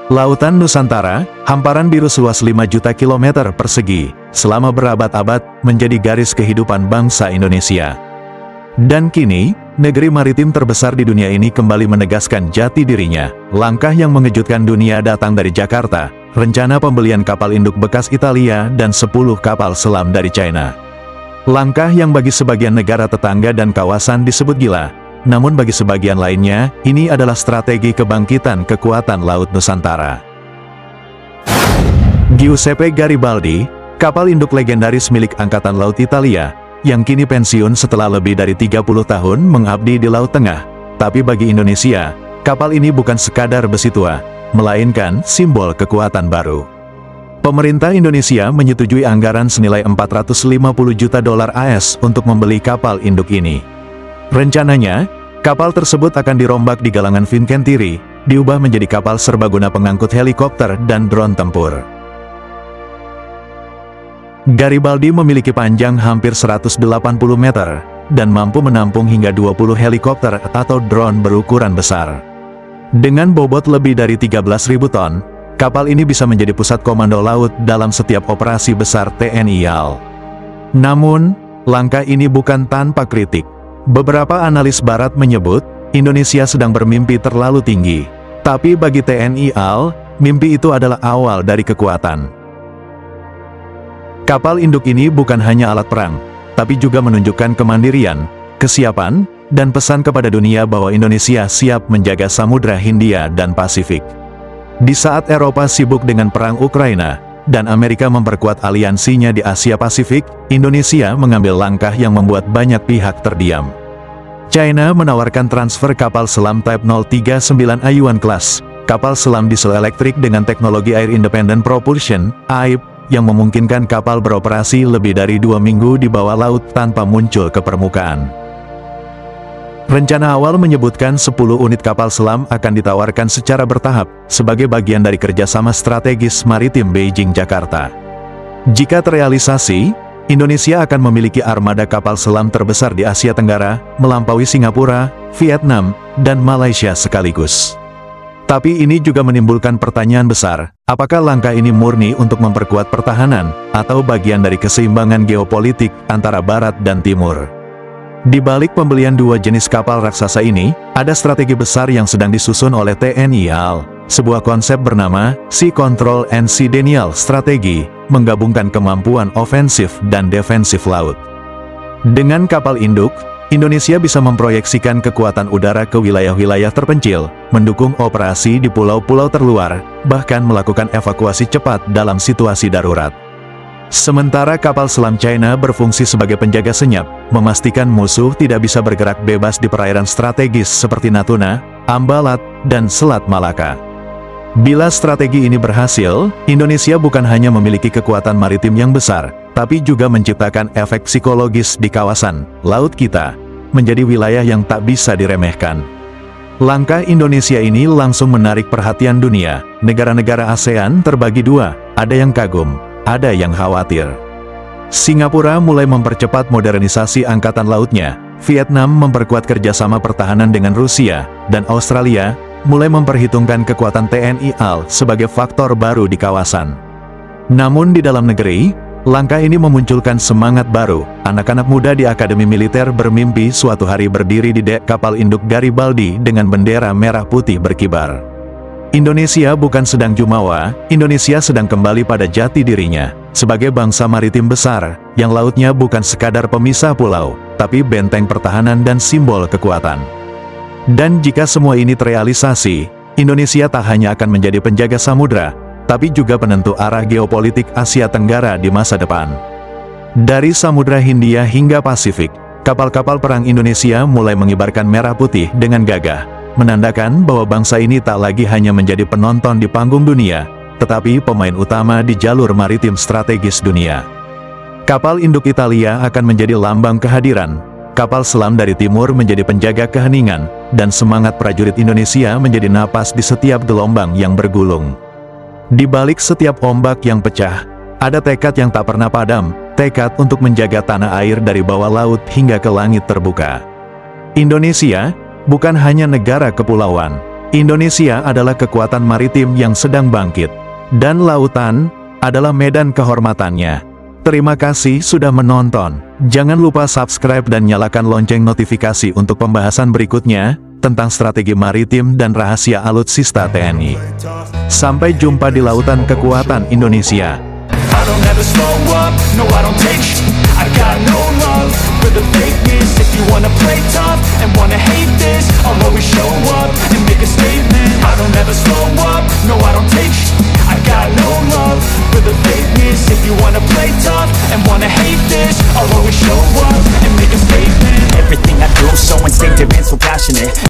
Lautan Nusantara, hamparan biru seluas 5 juta kilometer persegi, selama berabad-abad menjadi garis kehidupan bangsa Indonesia. Dan kini, negeri maritim terbesar di dunia ini kembali menegaskan jati dirinya. Langkah yang mengejutkan dunia datang dari Jakarta, rencana pembelian kapal induk bekas Italia dan 10 kapal selam dari China. Langkah yang bagi sebagian negara tetangga dan kawasan disebut gila, namun bagi sebagian lainnya, ini adalah strategi kebangkitan kekuatan Laut Nusantara. Giuseppe Garibaldi, kapal induk legendaris milik Angkatan Laut Italia, yang kini pensiun setelah lebih dari 30 tahun mengabdi di Laut Tengah. Tapi bagi Indonesia, kapal ini bukan sekadar besi tua, melainkan simbol kekuatan baru. Pemerintah Indonesia menyetujui anggaran senilai 450 juta dolar AS untuk membeli kapal induk ini. Rencananya, kapal tersebut akan dirombak di galangan Fincantieri, diubah menjadi kapal serbaguna pengangkut helikopter dan drone tempur. Garibaldi memiliki panjang hampir 180 meter, dan mampu menampung hingga 20 helikopter atau drone berukuran besar. Dengan bobot lebih dari 13.000 ton, kapal ini bisa menjadi pusat komando laut dalam setiap operasi besar TNI AL. Namun, langkah ini bukan tanpa kritik. Beberapa analis barat menyebut, Indonesia sedang bermimpi terlalu tinggi. Tapi bagi TNI AL, mimpi itu adalah awal dari kekuatan. Kapal induk ini bukan hanya alat perang, tapi juga menunjukkan kemandirian, kesiapan, dan pesan kepada dunia bahwa Indonesia siap menjaga Samudra Hindia dan Pasifik. Di saat Eropa sibuk dengan perang Ukraina, dan Amerika memperkuat aliansinya di Asia Pasifik, Indonesia mengambil langkah yang membuat banyak pihak terdiam. China menawarkan transfer kapal selam Type 039 Ayuan Class, kapal selam diesel elektrik dengan teknologi Air Independent Propulsion, AIP, yang memungkinkan kapal beroperasi lebih dari 2 minggu di bawah laut tanpa muncul ke permukaan. Rencana awal menyebutkan 10 unit kapal selam akan ditawarkan secara bertahap, sebagai bagian dari kerjasama strategis maritim Beijing-Jakarta. Jika terrealisasi, Indonesia akan memiliki armada kapal selam terbesar di Asia Tenggara, melampaui Singapura, Vietnam, dan Malaysia sekaligus. Tapi ini juga menimbulkan pertanyaan besar, apakah langkah ini murni untuk memperkuat pertahanan, atau bagian dari keseimbangan geopolitik antara Barat dan Timur? Di balik pembelian 2 jenis kapal raksasa ini, ada strategi besar yang sedang disusun oleh TNI AL. Sebuah konsep bernama Sea Control and Sea Denial Strategi, menggabungkan kemampuan ofensif dan defensif laut. Dengan kapal induk, Indonesia bisa memproyeksikan kekuatan udara ke wilayah-wilayah terpencil, mendukung operasi di pulau-pulau terluar, bahkan melakukan evakuasi cepat dalam situasi darurat. Sementara kapal selam China berfungsi sebagai penjaga senyap, memastikan musuh tidak bisa bergerak bebas di perairan strategis seperti Natuna, Ambalat, dan Selat Malaka. Bila strategi ini berhasil, Indonesia bukan hanya memiliki kekuatan maritim yang besar, tapi juga menciptakan efek psikologis di kawasan laut kita, menjadi wilayah yang tak bisa diremehkan. Langkah Indonesia ini langsung menarik perhatian dunia. Negara-negara ASEAN terbagi dua, ada yang kagum, ada yang khawatir. Singapura mulai mempercepat modernisasi angkatan lautnya, Vietnam memperkuat kerjasama pertahanan dengan Rusia, dan Australia mulai memperhitungkan kekuatan TNI AL sebagai faktor baru di kawasan. Namun di dalam negeri, langkah ini memunculkan semangat baru. Anak-anak muda di Akademi Militer bermimpi suatu hari berdiri di dek kapal induk Garibaldi dengan bendera merah putih berkibar. Indonesia bukan sedang jumawa, Indonesia sedang kembali pada jati dirinya, sebagai bangsa maritim besar, yang lautnya bukan sekadar pemisah pulau, tapi benteng pertahanan dan simbol kekuatan. Dan jika semua ini terrealisasi, Indonesia tak hanya akan menjadi penjaga samudra, tapi juga penentu arah geopolitik Asia Tenggara di masa depan. Dari Samudra Hindia hingga Pasifik, kapal-kapal perang Indonesia mulai mengibarkan merah putih dengan gagah, menandakan bahwa bangsa ini tak lagi hanya menjadi penonton di panggung dunia, tetapi pemain utama di jalur maritim strategis dunia. Kapal induk Italia akan menjadi lambang kehadiran, kapal selam dari timur menjadi penjaga keheningan, dan semangat prajurit Indonesia menjadi napas di setiap gelombang yang bergulung. Di balik setiap ombak yang pecah, ada tekad yang tak pernah padam, tekad untuk menjaga tanah air dari bawah laut hingga ke langit terbuka. Indonesia bukan hanya negara kepulauan, Indonesia adalah kekuatan maritim yang sedang bangkit, dan lautan adalah medan kehormatannya. Terima kasih sudah menonton. Jangan lupa subscribe dan nyalakan lonceng notifikasi untuk pembahasan berikutnya tentang strategi maritim dan rahasia alutsista TNI. Sampai jumpa di Lautan Kekuatan Indonesia. I don't ever slow up, no I don't take sh**. I got no love for the fakeness. If you wanna play tough and wanna hate this, I'll always show up and make a statement.